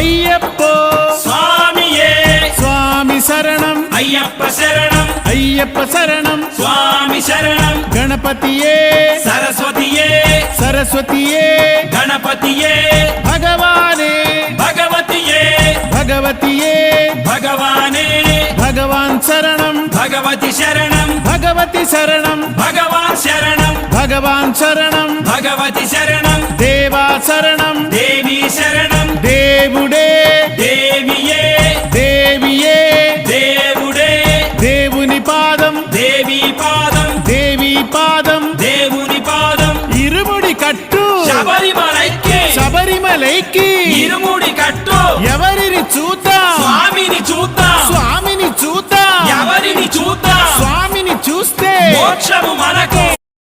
అయ్యప్పో స్వామియే స్వామి శరణం అయ్యప్ప శరణం అయ్యప్ప శరణం స్వామి శరణం గణపతియే సరస్వతియే సరస్వతియే గణపతియే భగవానే భగవతియే భగవతియే భగవానే భగవాన్ శరణం భగవతి శరణం భగవతి శరణం భగవాన్ శరణం భగవాన్ శరణం భగవతి శరణం దేవా శరణం దేవి శరణం దేవుడే దేవియే దేవియే దేవుడే దేవుని పాదం దేవి పాదం దేవి పాదం దేవుని పాదం ఇరుముడి కట్టు శబరిమలైకి శబరిమలైకి ఇరుముడి కట్టు ఎవరిని చూద్దాం స్వామిని చూద్దాం స్వామిని చూద్దాం ఎవరిని చూద్దాం స్వామిని చూస్తే మోక్షము మనకు